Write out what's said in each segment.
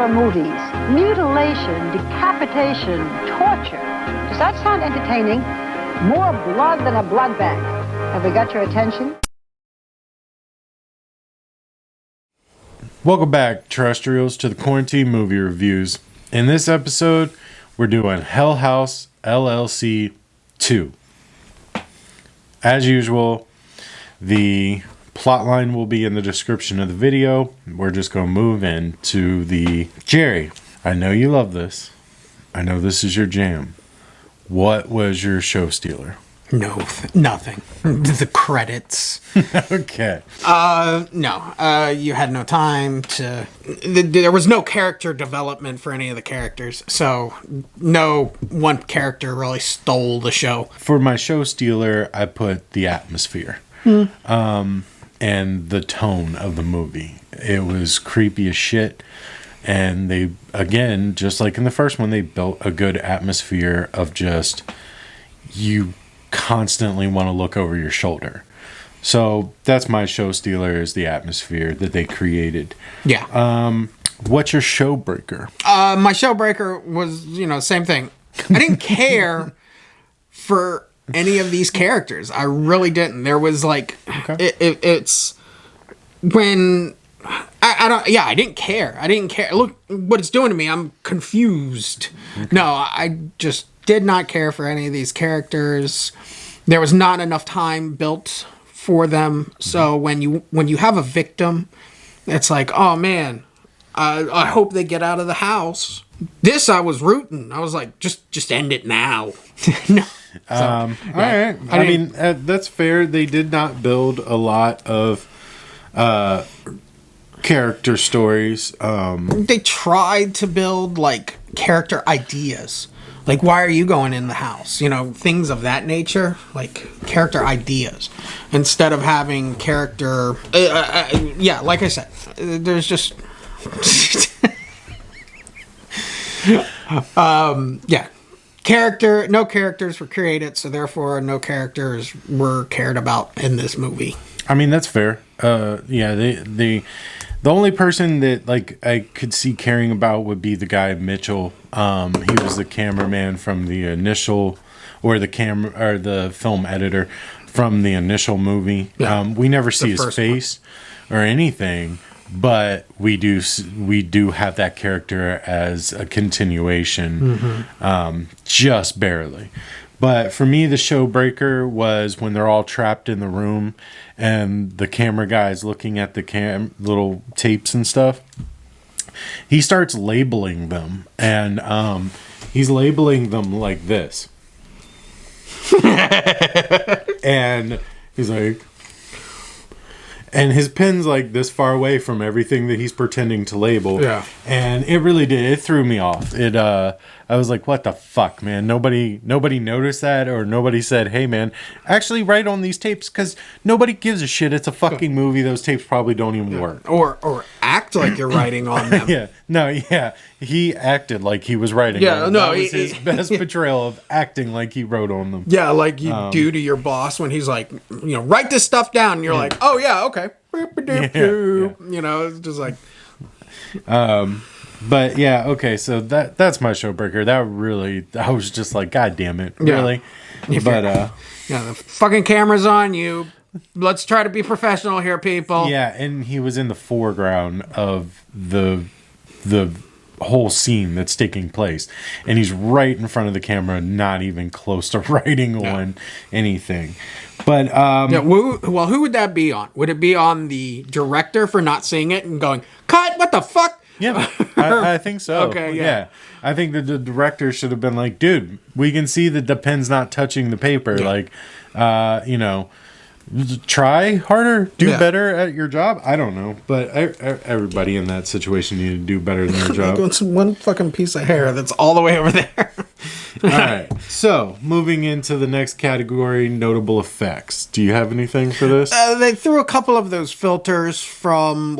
horror movies, mutilation, decapitation, torture. Does that sound entertaining? More blood than a blood bank. Have we got your attention? Welcome back, terrestrials, to the Quarantine Movie Reviews. In this episode, we're doing HOUSE LLC 2. As usual, the plotline will be in the description of the video. We're just going to move into the... Jerry, I know you love this. I know this is your jam. What was your show stealer? No, nothing. The credits. Okay. No. You had no time to... There was no character development for any of the characters, so no one character really stole the show. For my show stealer, I put the atmosphere. And the tone of the movie. It was creepy as shit. And they, again, just like in the first one, they built a good atmosphere of just... You constantly want to look over your shoulder. So that's my show stealer, is the atmosphere that they created. Yeah. What's your show breaker? My show breaker was, same thing. I didn't care for any of these characters. I really didn't. There was like, it's when I didn't care. I didn't care. Look what it's doing to me. I'm confused. Okay. No, I just did not care for any of these characters. There was not enough time built for them. So when you have a victim, it's like, oh man, I hope they get out of the house. This I was rooting. I was like, just end it now. No. All right. I mean, that's fair. They did not build a lot of character stories. They tried to build like character ideas. Like, why are you going in the house? Things of that nature, like character ideas, instead of having character. Like I said, there's just. No characters were created, so therefore no characters were cared about in this movie. I mean, that's fair. The only person that I could see caring about would be the guy Mitchell. He was the cameraman from the initial, or the film editor from the initial movie. Yeah. We never see his face or anything, but we do have that character as a continuation, just barely. But for me, the show breaker was when they're all trapped in the room and the camera guy's looking at the little tapes and stuff. He starts labeling them, and he's labeling them like this. And he's like... And his pen's like this far away from everything that he's pretending to label. Yeah. And it really did. It threw me off. I was like, what the fuck, man? Nobody noticed that, or nobody said, hey, man, actually write on these tapes, because nobody gives a shit. It's a fucking movie. Those tapes probably don't even work. Or act like you're writing on them. Yeah. No, yeah. He acted like he was writing on them. That was his best portrayal of acting like he wrote on them. Yeah, like you do to your boss when he's like, write this stuff down. And you're like, oh, yeah, okay. It's just like... But yeah, okay, so that's my show breaker. That really, I was just like, God damn it, really? But the fucking camera's on you. Let's try to be professional here, people. Yeah, and he was in the foreground of the whole scene that's taking place, and he's right in front of the camera, not even close to writing on anything. But who would that be on? Would it be on the director for not seeing it and going, cut? What the fuck? Yeah, I think so. Okay, yeah. I think that the director should have been like, dude, we can see that the pen's not touching the paper. Yeah. Try harder, do better at your job. I don't know, but everybody in that situation needed to do better than their job. It's one fucking piece of hair that's all the way over there. All right, so moving into the next category, notable effects. Do you have anything for this? They threw a couple of those filters from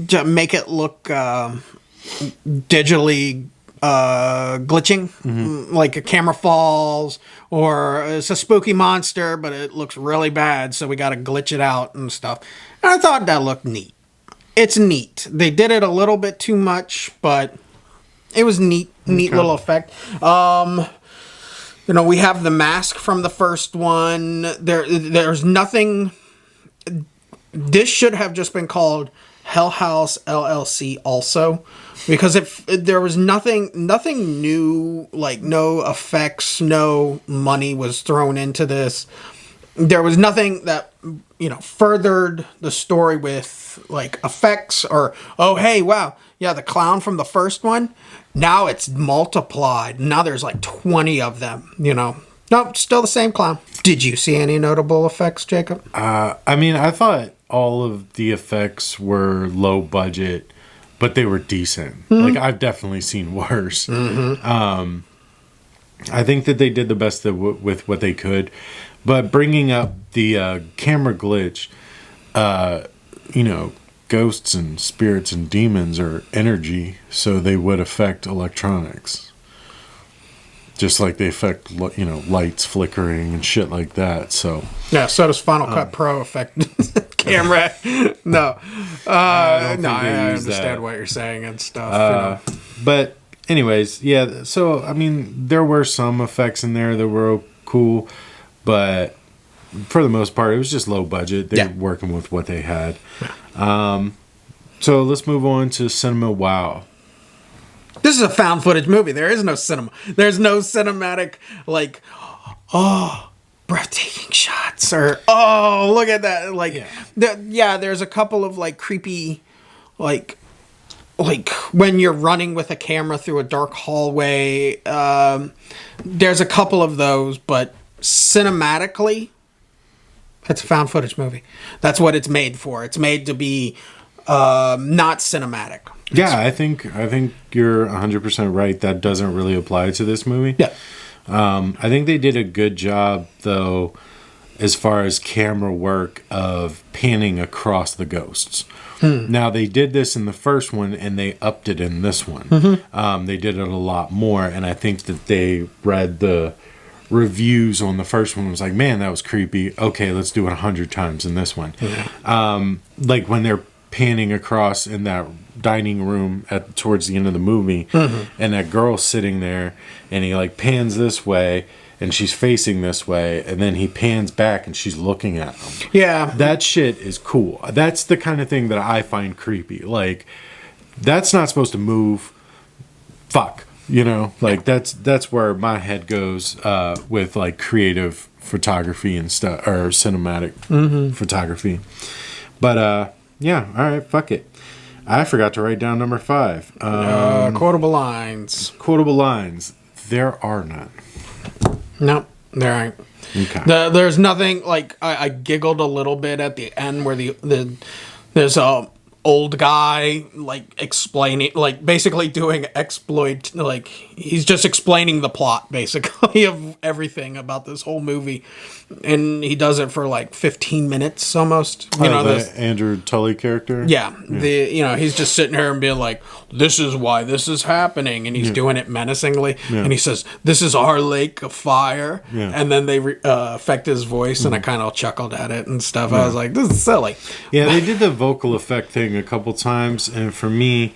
to make it look digitally glitching, like a camera falls, or it's a spooky monster, but it looks really bad, so we got to glitch it out and stuff. And I thought that looked neat. it's neat. They did it a little bit too much, but it was neat little effect. We have the mask from the first one. There's nothing. This should have just been called HOUSE LLC also, because if there was nothing new, like no effects, no money was thrown into this. There was nothing that furthered the story with like effects or, oh hey, wow, yeah, the clown from the first one, now it's multiplied. Now there's like 20 of them. Nope, still the same clown. Did you see any notable effects, Jacob? I thought all of the effects were low budget, but they were decent. Like, I've definitely seen worse. I think that they did the best with what they could. But bringing up the camera glitch, ghosts and spirits and demons are energy, so they would affect electronics. Just like they affect, lights flickering and shit like that. So yeah, so does Final Cut Pro affect camera? No, I understand what you're saying and stuff. But anyways, yeah. So there were some effects in there that were cool, but for the most part, it was just low budget. They were working with what they had. So let's move on to Cinema Wow. This is a found footage movie. There is no cinema. There's no cinematic, like, oh, breathtaking shots or, oh, look at that. Like, there's a couple of, like, creepy, like when you're running with a camera through a dark hallway. There's a couple of those, but cinematically, it's a found footage movie. That's what it's made for. It's made to be not cinematic. Yeah, I think you're 100% right. That doesn't really apply to this movie. Yeah. I think they did a good job, though, as far as camera work of panning across the ghosts. Now, they did this in the first one, and they upped it in this one. They did it a lot more, and I think that they read the reviews on the first one. Was like, man, that was creepy. Okay, let's do it 100 times in this one. Like when they're panning across in that dining room towards the end of the movie, and that girl's sitting there, and he like pans this way and she's facing this way, and then he pans back and she's looking at him. Yeah, that shit is cool. That's the kind of thing that I find creepy. Like, that's not supposed to move. Fuck, that's where my head goes with like creative photography and stuff, or cinematic photography. But yeah, all right, fuck it. I forgot to write down number 5. Quotable lines. Quotable lines. There are none. No, there aren't. Okay. There's nothing, like, I giggled a little bit at the end where there's a old guy, like, explaining, like, basically doing exploit, like, he's just explaining the plot, basically, of everything about this whole movie, and he does it for, like, 15 minutes, almost. The Andrew Tully character? Yeah. He's just sitting here and being like, this is why this is happening, and he's doing it menacingly, and he says, this is our lake of fire, and then they affect his voice, and I kind of chuckled at it and stuff. I was like, this is silly. Yeah, they did the vocal effect thing a couple times, and for me,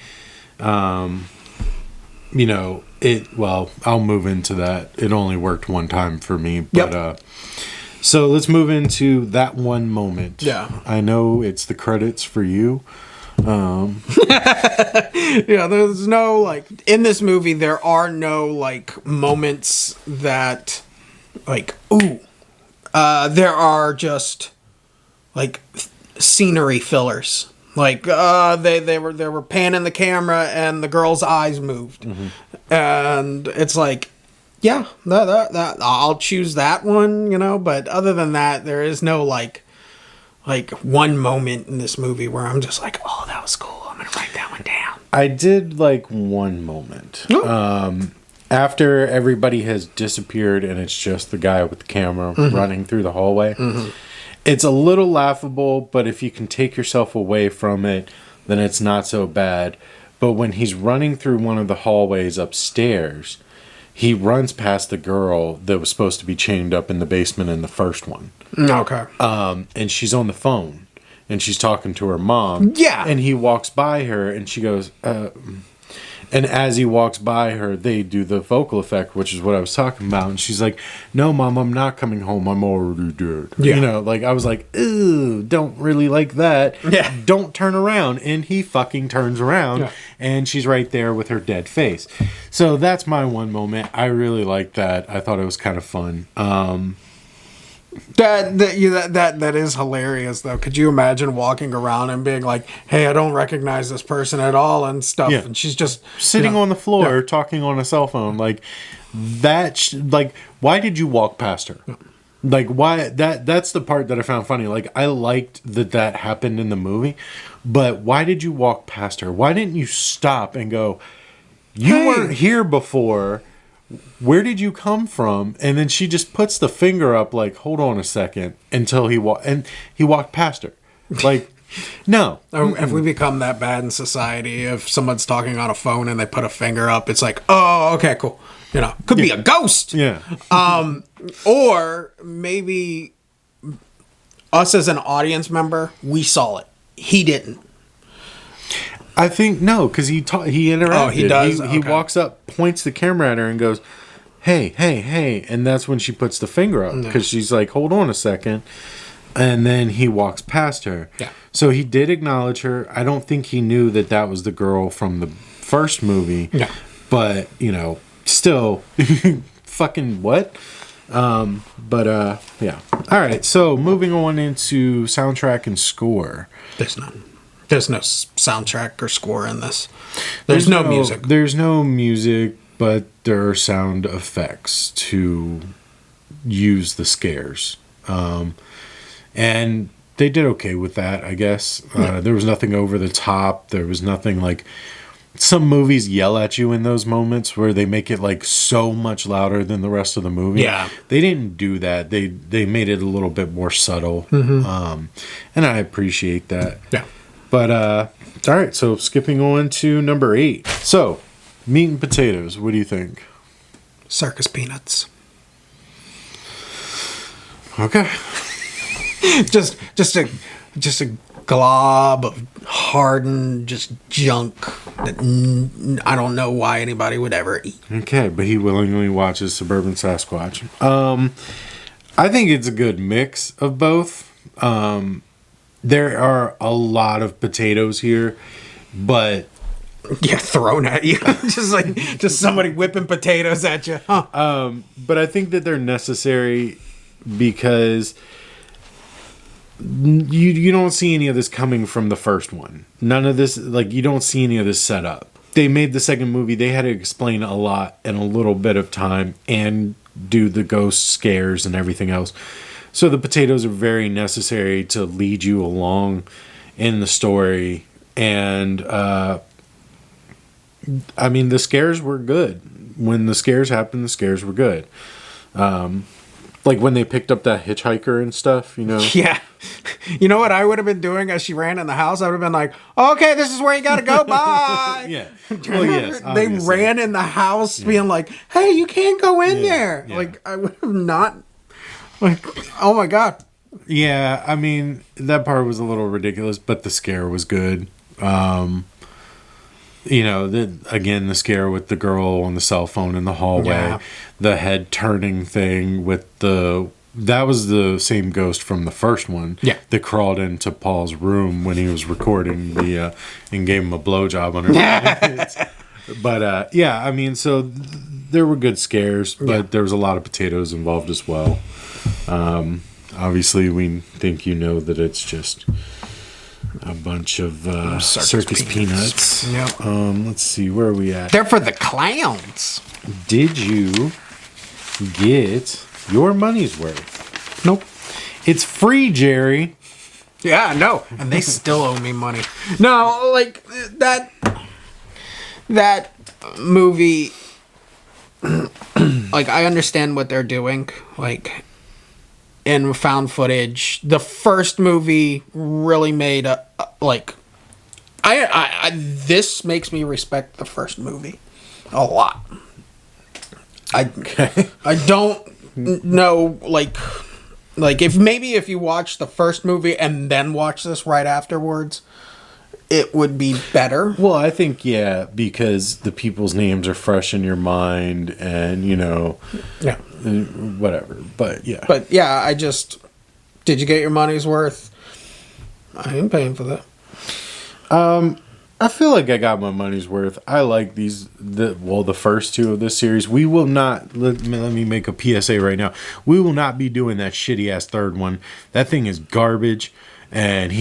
I'll move into that. It only worked one time for me, but so let's move into that one moment. Yeah, I know it's the credits for you. There's no, like, in this movie there are no, like, moments that, like, there are just, like, scenery fillers. Like, they were panning the camera and the girl's eyes moved. And it's like, yeah, that I'll choose that one, but other than that, there is no, like one moment in this movie where I'm just like, oh, that was cool. I'm going to write that one down. I did like one moment. After everybody has disappeared and it's just the guy with the camera running through the hallway. It's a little laughable, but if you can take yourself away from it, then it's not so bad. But when he's running through one of the hallways upstairs, he runs past the girl that was supposed to be chained up in the basement in the first one. Okay. And she's on the phone. and she's talking to her mom. Yeah. And he walks by her, and she goes, and as he walks by her, they do the vocal effect, which is what I was talking about. And she's like, "No, Mom, I'm not coming home. I'm already dead." Yeah. You know, like, I was like, "Ooh, don't really like that." Yeah. Don't turn around. And he fucking turns around, Yeah. and she's right there with her dead face. So that's my one moment. I really liked that. I thought it was kind of fun. That is hilarious, though. Could you imagine walking around and being like, "Hey, I don't recognize this person at all," and stuff, Yeah. and she's just Sitting on the floor, talking on a cell phone, like that. Like, why did you walk past her? Like, why? That's the part that I found funny. Like, I liked that happened in the movie, but why did you walk past her? Why didn't you stop and go, "You weren't here before. Where did you come from?" And then she just puts the finger up, like, "Hold on a second," until he walked past her. Like, no. If we become that bad in society, if someone's talking on a phone and they put a finger up, it's like, "Oh, okay, cool." You know, could be a ghost. Yeah. Or maybe us as an audience member, we saw it. He didn't. I think no, because he interacted. Oh, he does? He Okay. walks up, points the camera at her, and goes, "Hey, hey, hey!" And that's when she puts the finger up, because she's like, "Hold on a second." And then he walks past her. Yeah. So he did acknowledge her. I don't think he knew that was the girl from the first movie. Yeah. But still, fucking what? Yeah. All right. So moving on into soundtrack and score. There's none. There's no soundtrack or score in this. There's no music. There's no music, but there are sound effects to use the scares. And they did okay with that, I guess. There was nothing over the top. There was nothing like... Some movies yell at you in those moments where they make it like so much louder than the rest of the movie. Yeah. They didn't do that. They made it a little bit more subtle. And I appreciate that. Yeah. But, all right, so skipping on to number 8. So, meat and potatoes, what do you think? Circus peanuts. Okay. just a glob of hardened just junk that I don't know why anybody would ever eat. Okay, but he willingly watches Suburban Sasquatch. I think it's a good mix of both. There are a lot of potatoes here, but... Yeah, thrown at you. just somebody whipping potatoes at you. Huh. But I think that they're necessary because you don't see any of this coming from the first one. None of this, like, you don't see any of this set up. They made the second movie. They had to explain a lot in a little bit of time and do the ghost scares and everything else. So the potatoes are very necessary to lead you along in the story. And, I mean, the scares were good. When the scares happened, the scares were good. Like when they picked up that hitchhiker and stuff, you know? Yeah. You know what I would have been doing as she ran in the house? I would have been like, "Okay, this is where you got to go. Bye." Yeah. Well, yes. They obviously. ran in the house being like, "Hey, you can't go in there." Yeah. Like, I would have not... Like, oh my God. Yeah, I mean, that part was a little ridiculous, but the scare was good. The scare with the girl on the cell phone in the hallway, Yeah. the head turning thing with that was the same ghost from the first one. Yeah. That crawled into Paul's room when he was recording and gave him a blowjob on her. But I mean, so there were good scares, but there was a lot of potatoes involved as well. Obviously, we think that it's just a bunch of circus peanuts. Yep. Let's see, where are we at? They're for the clowns. Did you get your money's worth? Nope. It's free, Jerry. Yeah, no. And they still owe me money. No, like, that movie, like, I understand what they're doing. Like, in found footage, the first movie really made this makes me respect the first movie a lot. I don't know, like, Like, if you watch the first movie and then watch this right afterwards, it would be better. Well, I think, because the people's names are fresh in your mind and, Yeah. whatever. But, yeah. But, yeah, did you get your money's worth? I ain't paying for that. I feel like I got my money's worth. I like the first two of this series. We will not, let me make a PSA right now. We will not be doing that shitty ass third one. That thing is garbage. And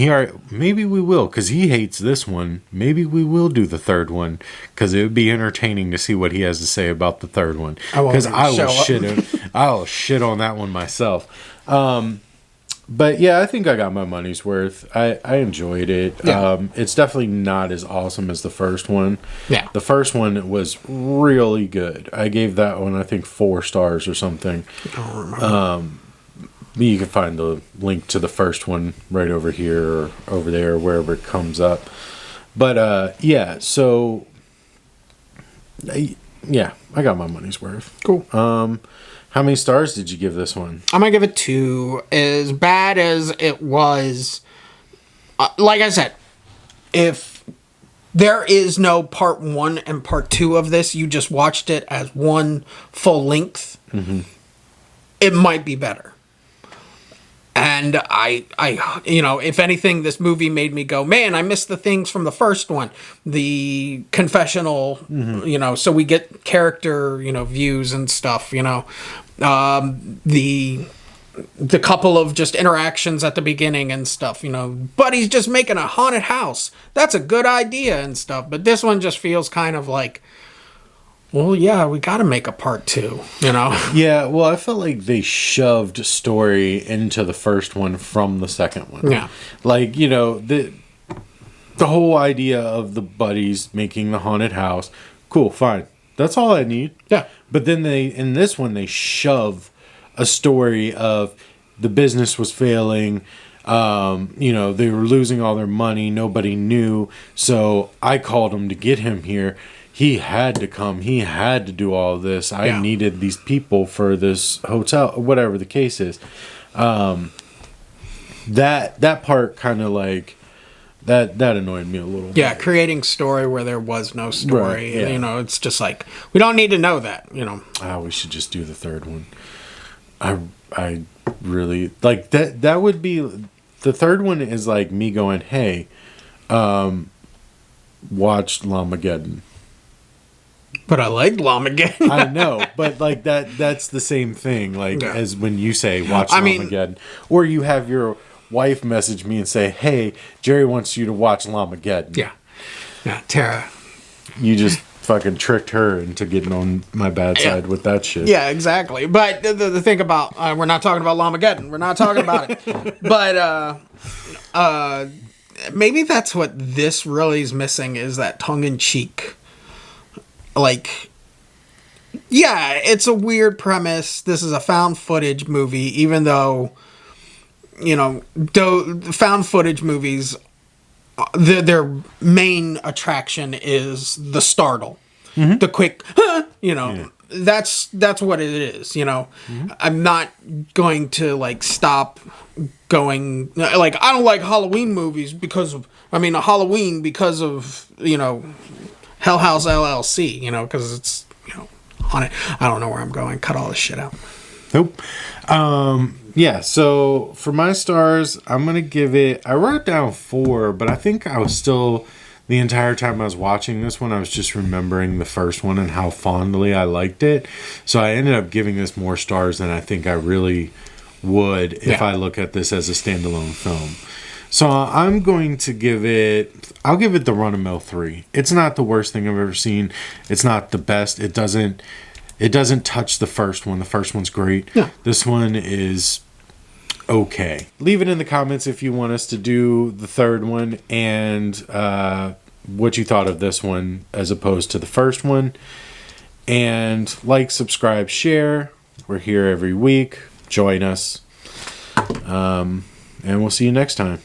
maybe we will, because he hates this one. Maybe we will do the third one, because it would be entertaining to see what he has to say about the third one. Because I'll shit on that one myself. But yeah, I think I got my money's worth. I enjoyed it. Yeah. It's definitely not as awesome as the first one. Yeah. The first one was really good. I gave that one, I think, 4 stars or something. I don't remember. You can find the link to the first one right over here or over there, wherever it comes up. But yeah, so I got my money's worth. Cool. How many stars did you give this one? I'm going to give it 2. As bad as it was, like I said, if there is no part 1 and part 2 of this, you just watched it as one full length, it might be better. And I, if anything, this movie made me go, man, I missed the things from the first one. The confessional, so we get character, views and stuff, the couple of just interactions at the beginning and stuff, but he's just making a haunted house. That's a good idea and stuff. But this one just feels kind of like, well, yeah, we got to make a part 2, Yeah, well, I felt like they shoved story into the first one from the second one. Yeah. Like, the whole idea of the buddies making the haunted house, cool, fine. That's all I need. Yeah. But then in this one, they shove a story of the business was failing. They were losing all their money. Nobody knew. So I called him to get him here. He had to come. He had to do all of this. I needed these people for this hotel, whatever the case is. That part kind of like that annoyed me a little bit. Yeah, creating story where there was no story. Right, yeah. It's just like, we don't need to know that. We should just do the third one. I really like that. That would be the third one. Is like me going, hey, watch Lamageddon. But I liked Lamageddon. I know, but like that's the same thing, like as when you say watch Lamageddon. Or you have your wife message me and say, hey, Jerry wants you to watch Lamageddon. Yeah. Yeah, Tara. You just fucking tricked her into getting on my bad side with that shit. Yeah, exactly. But the thing about, we're not talking about Lamageddon. We're not talking about it. But maybe that's what this really is missing, is that tongue-in-cheek. Like, yeah, it's a weird premise. This is a found footage movie, even though, found footage movies, their main attraction is the startle, the quick, that's what it is. I'm not going to like stop going, like, I don't like Halloween movies because of HOUSE LLC, because it's, haunted. I don't know where I'm going. Cut all this shit out. Nope. Yeah, so for my stars, I'm going to give it, I wrote down 4, but I think I was still, the entire time I was watching this one, I was just remembering the first one and how fondly I liked it. So I ended up giving this more stars than I think I really would if I look at this as a standalone film. So I'm going to I'll give it the run-of-mill 3. It's not the worst thing I've ever seen. It's not the best. It doesn't touch the first one. The first one's great. Yeah. This one is okay. Leave it in the comments if you want us to do the third one and what you thought of this one as opposed to the first one. And like, subscribe, share. We're here every week. Join us. And we'll see you next time.